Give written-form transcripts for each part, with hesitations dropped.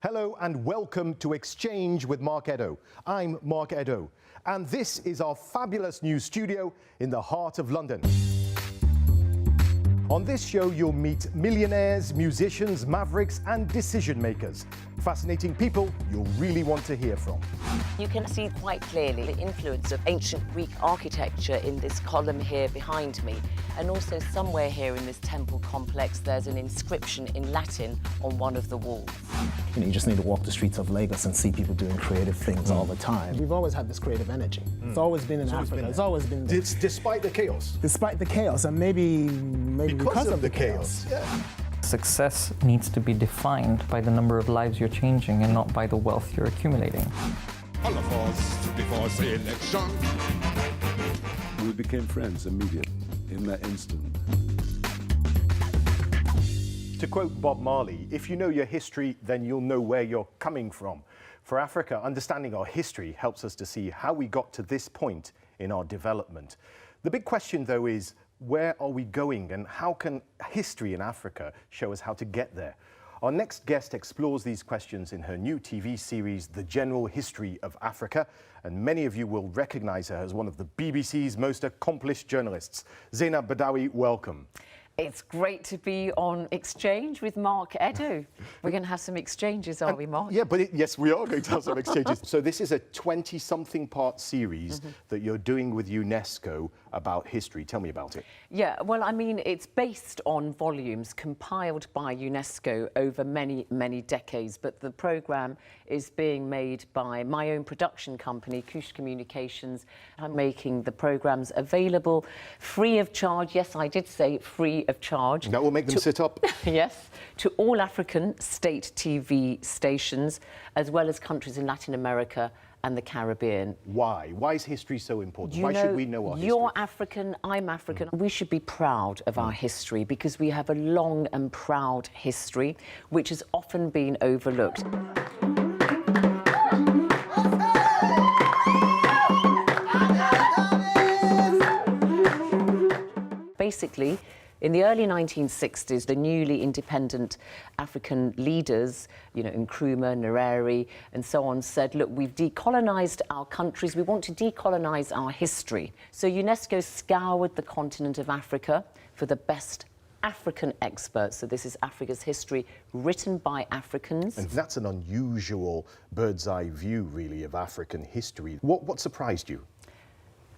Hello and welcome to Exchange with Mark Eddo. I'm Mark Eddo, and this is our fabulous new studio in the heart of London. On this show, you'll meet millionaires, musicians, mavericks, and decision makers. Fascinating people you'll really want to hear from. You can see quite clearly the influence of ancient Greek architecture in this column here behind me. And also somewhere here in this temple complex, there's an inscription in Latin on one of the walls. You just need to walk the streets of Lagos and see people doing creative things all the time. We've always had this creative energy. It's always been in Africa. It's always been there. Despite the chaos. Despite the chaos, and maybe because of the chaos. Yeah. Success needs to be defined by the number of lives you're changing and not by the wealth you're accumulating. All of us before selection. We became friends immediately, in that instant. To quote Bob Marley, if you know your history, then you'll know where you're coming from. For Africa, understanding our history helps us to see how we got to this point in our development. The big question, though, is where are we going and how can history in Africa show us how to get there? Our next guest explores these questions in her new TV series, The General History of Africa, and many of you will recognize her as one of the BBC's most accomplished journalists. Zeinab Badawi, welcome. It's great to be on Exchange with Mark Eddo. We're going to have some exchanges, are we, Mark? Yeah, but yes, we are going to have some exchanges. So this is a 20-something part series that you're doing with UNESCO about history. Tell me about it. Yeah, well, I mean, it's based on volumes compiled by UNESCO over many, many decades, but the programme is being made by my own production company, Kush Communications. I'm making the programmes available free of charge. Yes, I did say free of charge. That will make them sit up. Yes, to all African state TV stations, as well as countries in Latin America and the Caribbean. Why? Why is history so important? Why should we know our history? You're African, I'm African. We should be proud of our history because we have a long and proud history, which has often been overlooked. Basically, in the early 1960s, the newly independent African leaders, Nkrumah, Nyerere, and so on, said, look, we've decolonised our countries, we want to decolonise our history. So UNESCO scoured the continent of Africa for the best African experts. So this is Africa's history written by Africans. And that's an unusual bird's eye view, really, of African history. What surprised you?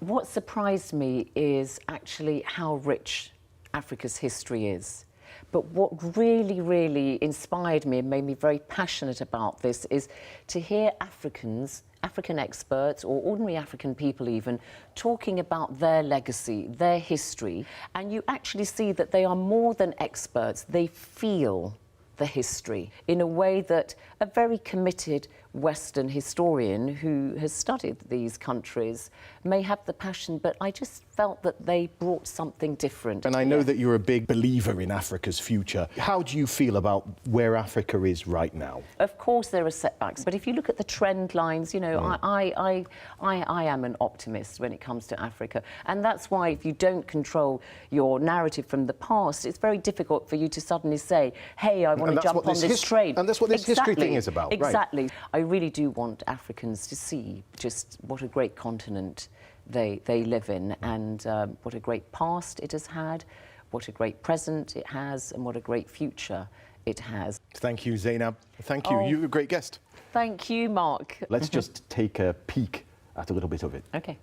What surprised me is actually how rich Africa's history is. But what really, really inspired me and made me very passionate about this is to hear African experts, or ordinary African people even, talking about their legacy, their history, and you actually see that they are more than experts. They feel the history in a way that a very committed Western historian who has studied these countries may have the passion, but I just felt that they brought something different. And I know that you're a big believer in Africa's future. How do you feel about where Africa is right now? Of course there are setbacks, but if you look at the trend lines, I am an optimist when it comes to Africa. And that's why if you don't control your narrative from the past, it's very difficult for you to suddenly say, hey, I want to jump on this train. And that's what this history thing is about, exactly. Right? I really do want Africans to see just what a great continent they live in, and what a great past it has had, what a great present it has, and what a great future it has. Thank you, Zeinab. Thank you. You're a great guest. Thank you, Mark. Let's just take a peek at a little bit of it. OK.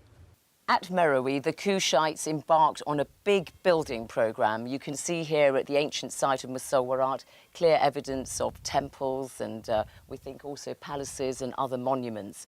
At Merowe, the Kushites embarked on a big building programme. You can see here at the ancient site of Musawarat clear evidence of temples and we think also palaces and other monuments.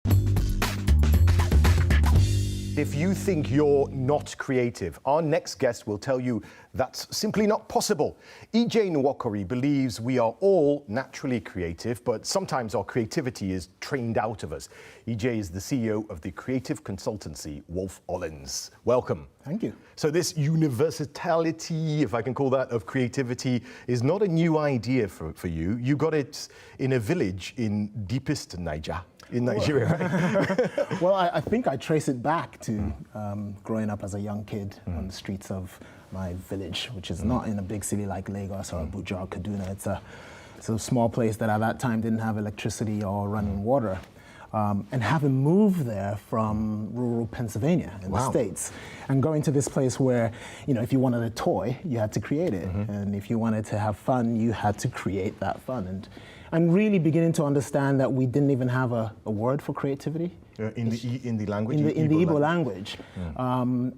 If you think you're not creative, our next guest will tell you that's simply not possible. EJ Nwokori believes we are all naturally creative, but sometimes our creativity is trained out of us. EJ is the CEO of the creative consultancy Wolf Ollens. Welcome. Thank you. So this universality, if I can call that, of creativity is not a new idea for you. You got it in a village in deepest Niger. In Nigeria, right? Well, I think I trace it back to growing up as a young kid on the streets of my village, which is not in a big city like Lagos or Abuja or Kaduna. It's a It's a small place that at that time didn't have electricity or running water. And having moved there from rural Pennsylvania in the States, and going to this place where, you know, if you wanted a toy, you had to create it. And if you wanted to have fun, you had to create that fun. And really beginning to understand that we didn't even have a word for creativity. In the language? In the Igbo language.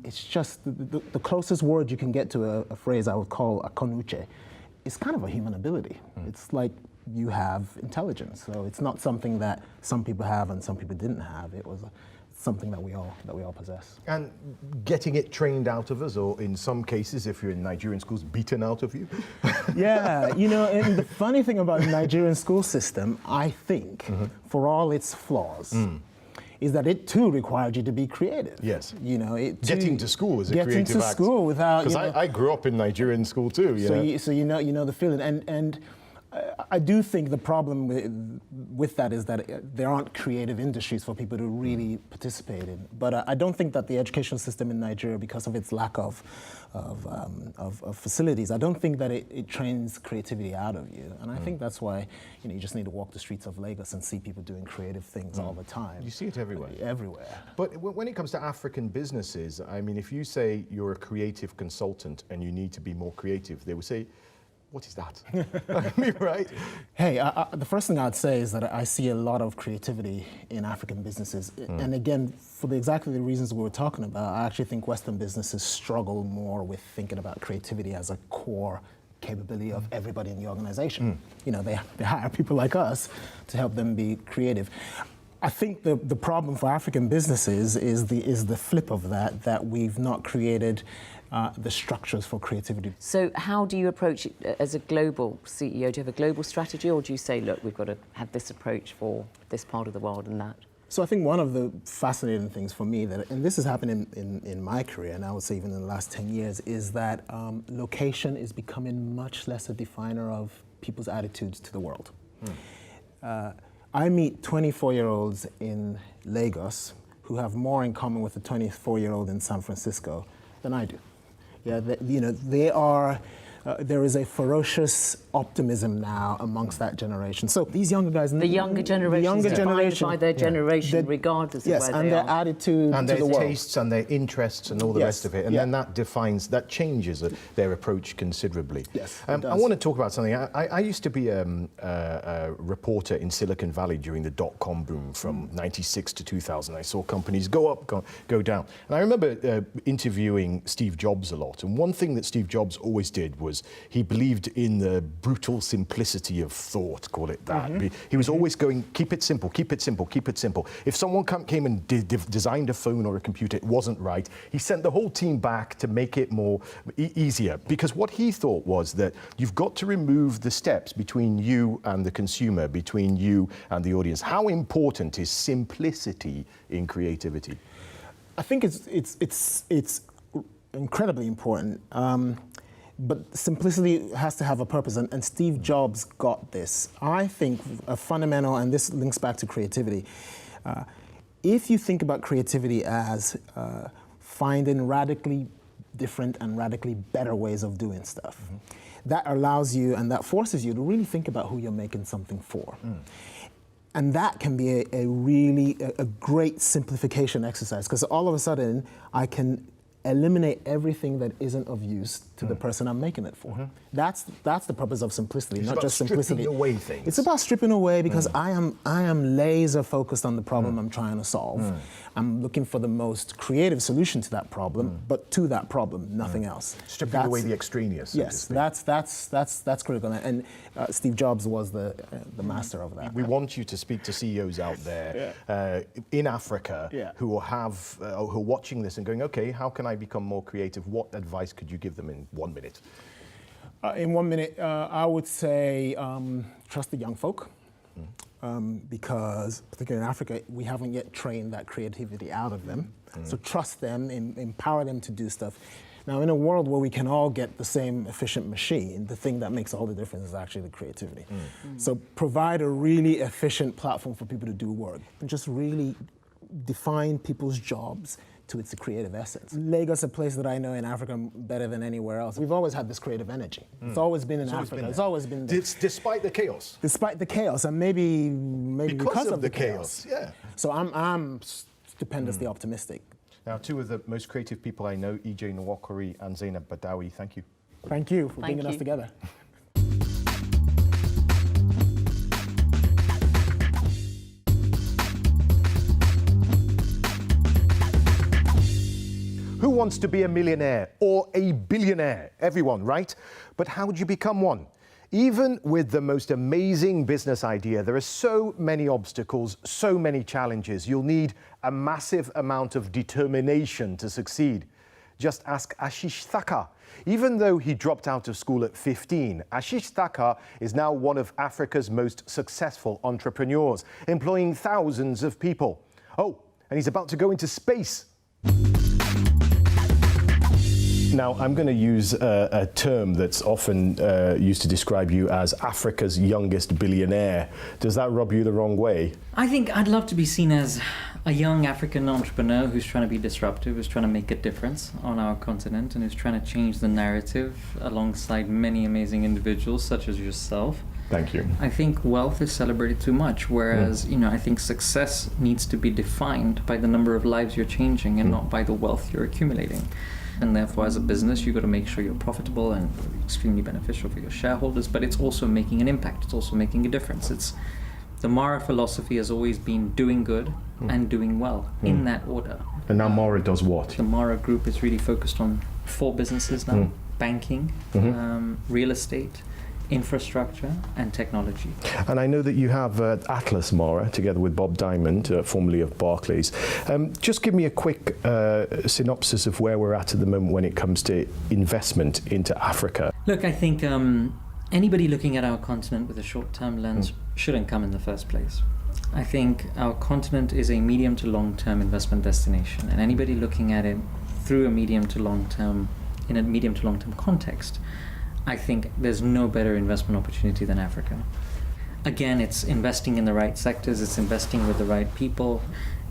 It's just the closest word you can get to a phrase I would call akonuche. It's kind of a human ability. It's like you have intelligence. So it's not something that some people have and some people didn't have. It was something that we all possess. And getting it trained out of us, or in some cases, if you're in Nigerian schools, beaten out of you? Yeah, you know, and the funny thing about the Nigerian school system, I think, for all its flaws, is that it too required you to be creative. Yes. You know, getting to school is a creative act. Getting to school without, because I grew up in Nigerian school too. So you know the feeling, and I do think the problem with that is that there aren't creative industries for people to really participate in. But I don't think that the education system in Nigeria, because of its lack of facilities, I don't think that it trains creativity out of you. And I think that's why, you know, you just need to walk the streets of Lagos and see people doing creative things all the time. You see it everywhere. Everywhere. But when it comes to African businesses, I mean, if you say you're a creative consultant and you need to be more creative, they will say, what is that? I mean, right? Hey, the first thing I'd say is that I see a lot of creativity in African businesses. And again, for exactly the reasons we were talking about, I actually think Western businesses struggle more with thinking about creativity as a core capability of everybody in the organization. You know, they hire people like us to help them be creative. I think the problem for African businesses is the flip of that we've not created the structures for creativity. So how do you approach it as a global CEO? Do you have a global strategy, or do you say, look, we've got to have this approach for this part of the world and that? So I think one of the fascinating things for me, and this has happened in my career, and I would say even in the last 10 years, is that location is becoming much less a definer of people's attitudes to the world. I meet 24-year-olds in Lagos who have more in common with a 24-year-old in San Francisco than I do. Yeah, you know, they are. There is a ferocious optimism now amongst that generation. So these younger guys, the younger generation, is defined by their generation, regardless of where they are. Yes, and their attitude and to their the world. tastes and their interests and all the rest of it, and then that changes their approach considerably. Yes, I want to talk about something. I used to be a reporter in Silicon Valley during the dot-com boom from '96 to 2000. I saw companies go up, go down, and I remember interviewing Steve Jobs a lot. And one thing that Steve Jobs always did was he believed in the brutal simplicity of thought, call it that. He was always going, keep it simple, keep it simple, keep it simple. If someone came and designed a phone or a computer, it wasn't right, he sent the whole team back to make it more easier. Because what he thought was that you've got to remove the steps between you and the consumer, between you and the audience. How important is simplicity in creativity? I think it's incredibly important. But simplicity has to have a purpose, and Steve Jobs got this. I think a fundamental, and this links back to creativity, if you think about creativity as finding radically different and radically better ways of doing stuff, that allows you and that forces you to really think about who you're making something for. And that can be a really great simplification exercise, because all of a sudden I can eliminate everything that isn't of use to the person I'm making it for. That's the purpose of simplicity, It's not about just simplicity. stripping away things. It's about stripping away, because I am laser focused on the problem I'm trying to solve. I'm looking for the most creative solution to that problem, but to that problem, nothing else. Stripping away the extraneous. Yes, that's critical, and Steve Jobs was the master of that. We want you to speak to CEOs out there in Africa who are watching this and going, okay, how can I become more creative? What advice could you give them in 1 minute? In 1 minute, I would say trust the young folk, because particularly in Africa, we haven't yet trained that creativity out of them. So trust them, empower them to do stuff. Now, in a world where we can all get the same efficient machine, the thing that makes all the difference is actually the creativity. So provide a really efficient platform for people to do work, and just really define people's jobs, to its creative essence. Lagos is a place that I know in Africa better than anywhere else. We've always had this creative energy. It's always been in Africa. It's always been there. Despite the chaos. Despite the chaos, and maybe because of the chaos. Yeah. So I'm stupendously optimistic. Now, two of the most creative people I know, EJ Nwokori and Zeinab Badawi, thank you. Thank you for Thank bringing you. us together. Who wants to be a millionaire or a billionaire? Everyone, right? But how do you become one? Even with the most amazing business idea, there are so many obstacles, so many challenges. You'll need a massive amount of determination to succeed. Just ask Ashish Thakkar. Even though he dropped out of school at 15, Ashish Thakkar is now one of Africa's most successful entrepreneurs, employing thousands of people. Oh, and he's about to go into space. Now, I'm going to use a term that's often used to describe you as Africa's youngest billionaire. Does that rub you the wrong way? I think I'd love to be seen as a young African entrepreneur who's trying to be disruptive, who's trying to make a difference on our continent, and who's trying to change the narrative alongside many amazing individuals such as yourself. Thank you. I think wealth is celebrated too much, whereas, I think success needs to be defined by the number of lives you're changing and not by the wealth you're accumulating. And therefore, as a business, you've got to make sure you're profitable and extremely beneficial for your shareholders, but it's also making an impact. It's also making a difference. The Mara philosophy has always been doing good and doing well, in that order. And now Mara does what? The Mara group is really focused on 4 businesses now: banking, real estate, infrastructure and technology. And I know that you have Atlas Mara together with Bob Diamond, formerly of Barclays. Just give me a quick synopsis of where we're at the moment when it comes to investment into Africa. Look, I think anybody looking at our continent with a short-term lens shouldn't come in the first place. I think our continent is a medium to long-term investment destination, and anybody looking at it through a medium to long-term, in a medium to long-term context, I think there's no better investment opportunity than Africa. Again, it's investing in the right sectors, it's investing with the right people.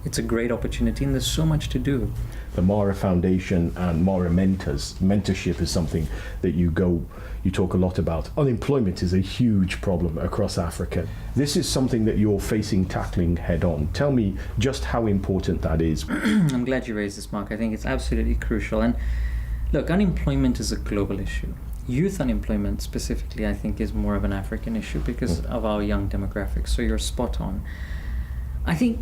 It's a great opportunity, and there's so much to do. The Mara Foundation and Mara mentorship is something that you talk a lot about. Unemployment is a huge problem across Africa. This is something that you're tackling head on. Tell me just how important that is. I'm glad you raised this, Mark. I think it's absolutely crucial. And look, unemployment is a global issue. Youth unemployment specifically, I think, is more of an African issue because of our young demographics. So you're spot on. I think,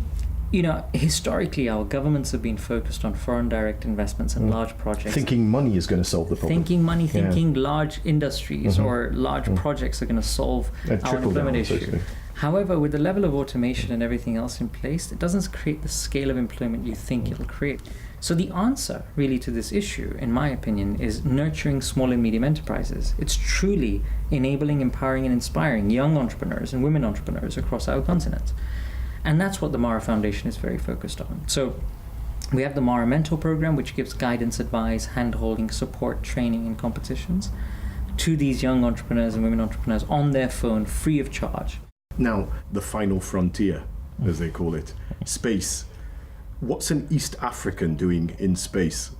historically, our governments have been focused on foreign direct investments and large projects. Thinking money is going to solve the problem. Thinking large industries or large projects are going to solve our unemployment issue. However, with the level of automation and everything else in place, it doesn't create the scale of employment you think it'll create. So the answer really to this issue, in my opinion, is nurturing small and medium enterprises. It's truly enabling, empowering and inspiring young entrepreneurs and women entrepreneurs across our continent. And that's what the Mara Foundation is very focused on. So we have the Mara Mentor Program, which gives guidance, advice, hand-holding, support, training and competitions to these young entrepreneurs and women entrepreneurs on their phone, free of charge. Now, the final frontier, as they call it, space. What's an East African doing in space?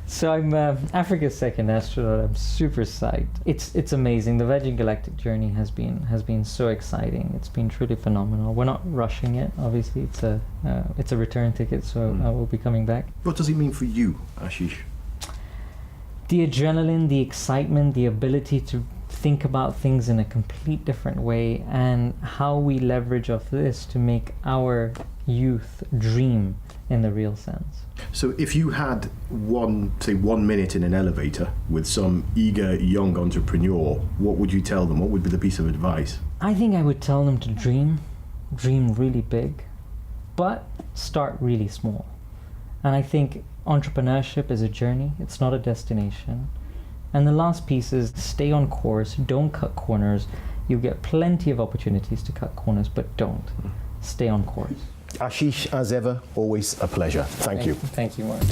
So I'm Africa's second astronaut. I'm super psyched. It's amazing. The Virgin Galactic journey has been so exciting. It's been truly phenomenal. We're not rushing it. Obviously, it's a return ticket, so I will be coming back. What does it mean for you, Ashish? The adrenaline, the excitement, the ability to think about things in a complete different way, and how we leverage off this to make our youth dream in the real sense. So if you had 1 minute in an elevator with some eager young entrepreneur, what would you tell them? What would be the piece of advice? I think I would tell them to dream really big, but start really small. And I think entrepreneurship is a journey, it's not a destination. And the last piece is stay on course, don't cut corners. You'll get plenty of opportunities to cut corners, but don't. Stay on course. Ashish, as ever, always a pleasure. Thank you. Thank you, Mark.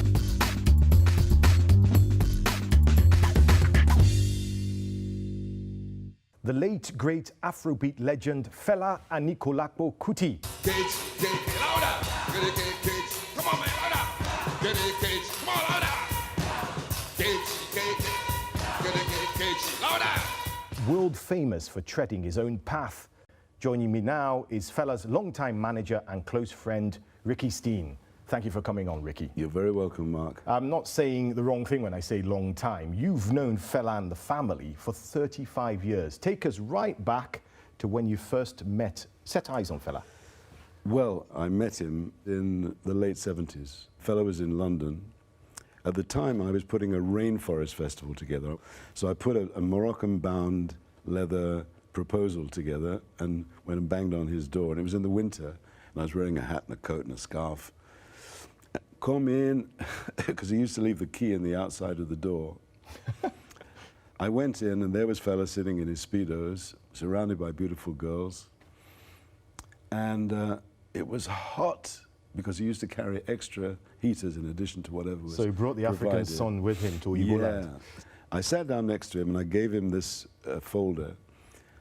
The late, great Afrobeat legend Fela Anikulapo Kuti. Kids, get louder. Kids. world famous for treading his own path. Joining me now is Fela's longtime manager and close friend, Rikki Stein. Thank you for coming on, Rikki. You're very welcome, Mark. I'm not saying the wrong thing when I say long time. You've known Fela and the family for 35 years. Take us right back to when you first set eyes on Fela. Well, I met him in the late 70s. Fela was in London. At the time, I was putting a rainforest festival together. So I put a Moroccan-bound leather proposal together and went and banged on his door. And it was in the winter, and I was wearing a hat and a coat and a scarf. Come in, because he used to leave the key in the outside of the door. I went in, and there was Fela sitting in his Speedos, surrounded by beautiful girls. And it was hot, because he used to carry extra heaters in addition to whatever was So he brought the African sun with him to Ibuland. Yeah. I sat down next to him, and I gave him this folder,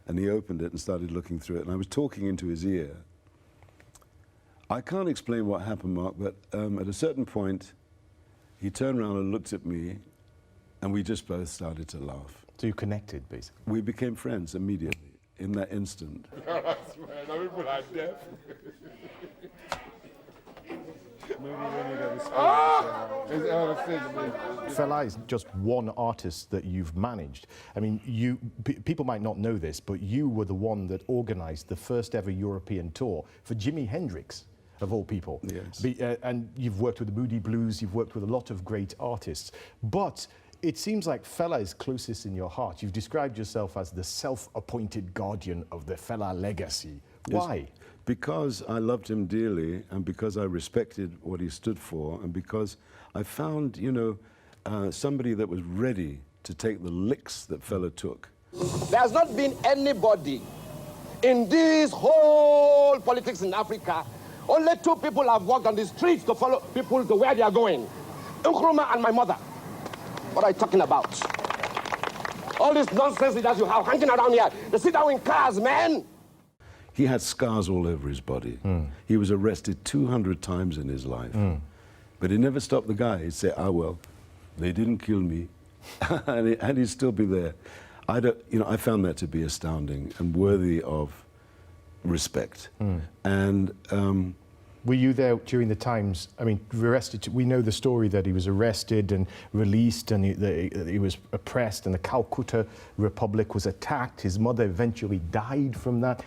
and he opened it and started looking through it, and I was talking into his ear. I can't explain what happened, Mark, but at a certain point, he turned around and looked at me, and we just both started to laugh. So you connected, basically. We became friends immediately, in that instant. Fela is just one artist that you've managed. I mean, people might not know this, but you were the one that organized the first ever European tour for Jimi Hendrix, of all people. Yes. And you've worked with the Moody Blues, you've worked with a lot of great artists. But it seems like Fela is closest in your heart. You've described yourself as the self-appointed guardian of the Fela legacy. Why? Yes. Because I loved him dearly, and because I respected what he stood for, and because I found, somebody that was ready to take the licks that Fela took. There has not been anybody in this whole politics in Africa. Only two people have walked on the streets to follow people to where they are going. Nkrumah and my mother. What are you talking about? All this nonsense that you have hanging around here. They sit down in cars, man. He had scars all over his body. He was arrested 200 times in his life. But he never stopped the guy. He'd say, well, they didn't kill me. and he'd still be there. I found that to be astounding and worthy of respect. And were you there during the times, I mean, arrested? We know the story that he was arrested and released, and he was oppressed, and the Calcutta Republic was attacked. His mother eventually died from that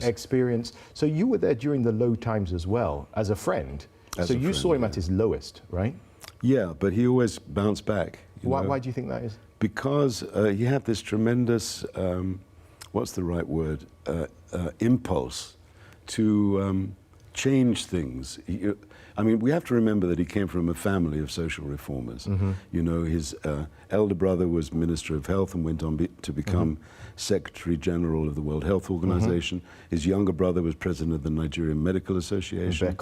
experience. So you were there during the low times as well, as a friend. So you saw him at his lowest, right? Yeah, but he always bounced back. Why do you think that is? Because he had this tremendous, what's the right word, impulse to change things. We have to remember that he came from a family of social reformers. His elder brother was Minister of Health and went on to become Secretary General of the World Health Organization. His younger brother was President of the Nigerian Medical Association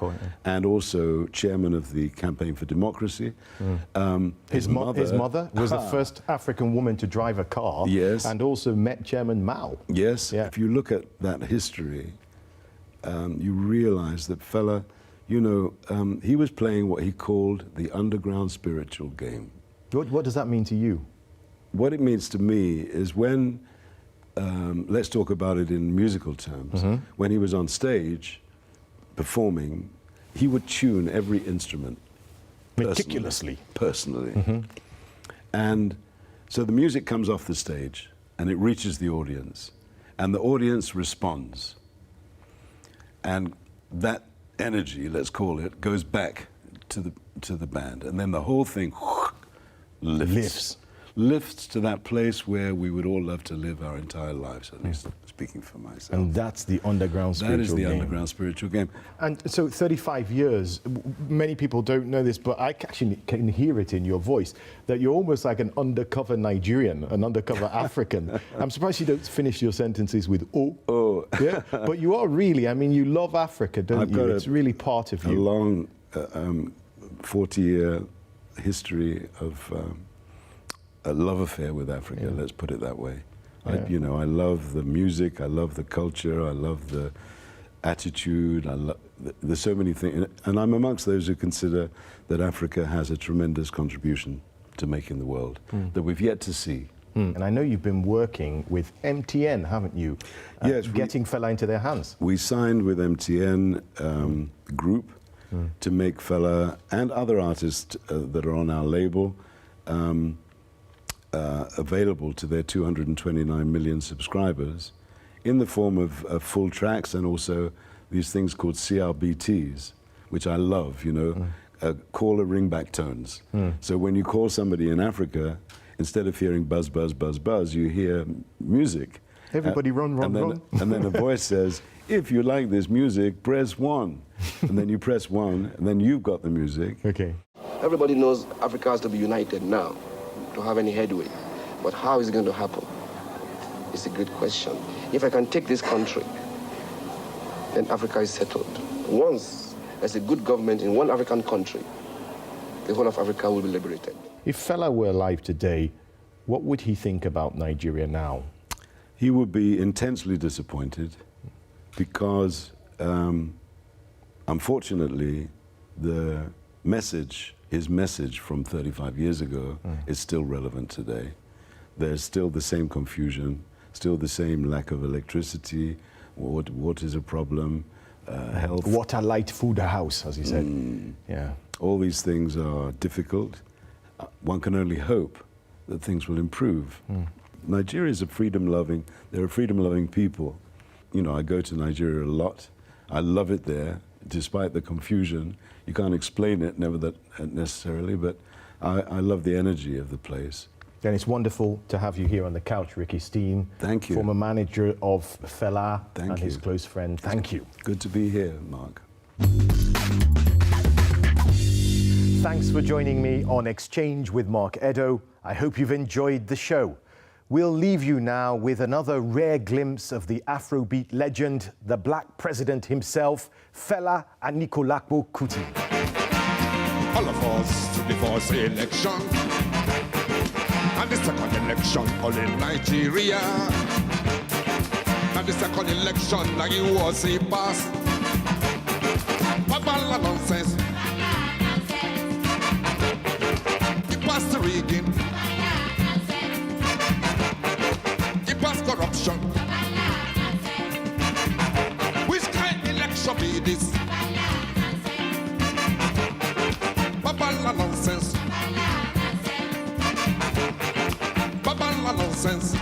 and also Chairman of the Campaign for Democracy. His mother was the first African woman to drive a car and also met Chairman Mao. Yes, if you look at that history, you realize that Fela, he was playing what he called the underground spiritual game. What does that mean to you? What it means to me is when, let's talk about it in musical terms, when he was on stage performing, he would tune every instrument meticulously. Personally. And so the music comes off the stage and it reaches the audience, and the audience responds. And that energy, let's call it, goes back to the band, and then the whole thing lifts to that place where we would all love to live our entire lives, at least speaking for myself. And that's the underground spiritual game. That is the underground spiritual game. And so 35 years, many people don't know this, but I actually can hear it in your voice, that you're almost like an undercover Nigerian, an undercover African. I'm surprised you don't finish your sentences with "oh." Oh. Yeah, but you are really, you love Africa, don't you? It's really part of you. A long 40-year history of a love affair with Africa, let's put it that way. I love the music, I love the culture, I love the attitude, there's so many things, and I'm amongst those who consider that Africa has a tremendous contribution to make in the world that we've yet to see. And I know you've been working with MTN, haven't you? Yes. Getting Fela into their hands. We signed with MTN Group to make Fela and other artists that are on our label available to their 229 million subscribers in the form of full tracks and also these things called CRBTs, which I love, you know, caller ringback tones. So when you call somebody in Africa, instead of hearing buzz, buzz, buzz, buzz, you hear music. Everybody run, run, run. And then a voice says, if you like this music, press 1. And then you press 1, and then you've got the music. Okay. Everybody knows Africa has to be united now to have any headway. But how is it going to happen? It's a good question. If I can take this country, then Africa is settled. Once there's a good government in one African country, the whole of Africa will be liberated. If Fela were alive today, what would he think about Nigeria now? He would be intensely disappointed because, unfortunately, his message from 35 years ago is still relevant today. There's still the same confusion, still the same lack of electricity, what is a problem, health. Water, light, food, a house, as he said. Yeah. All these things are difficult. One can only hope that things will improve. Nigeria is they're a freedom-loving people. You know, I go to Nigeria a lot. I love it there, despite the confusion. You can't explain it, never that necessarily, but I love the energy of the place. Then it's wonderful to have you here on the couch, Rikki Stein. Thank you. Former manager of Fela and his close friend. Thank you. Good to be here, Mark. Thanks for joining me on Exchange with Mark Eddo. I hope you've enjoyed the show. We'll leave you now with another rare glimpse of the Afrobeat legend, the Black president himself, Fela Anikulapo Kuti. All of us to the first election. And the second election all in Nigeria. And the second election like it was a pass. Babala nonsense. He passed the rigging. He passed corruption. Which kind of election be this? Babala nonsense. Babala nonsense.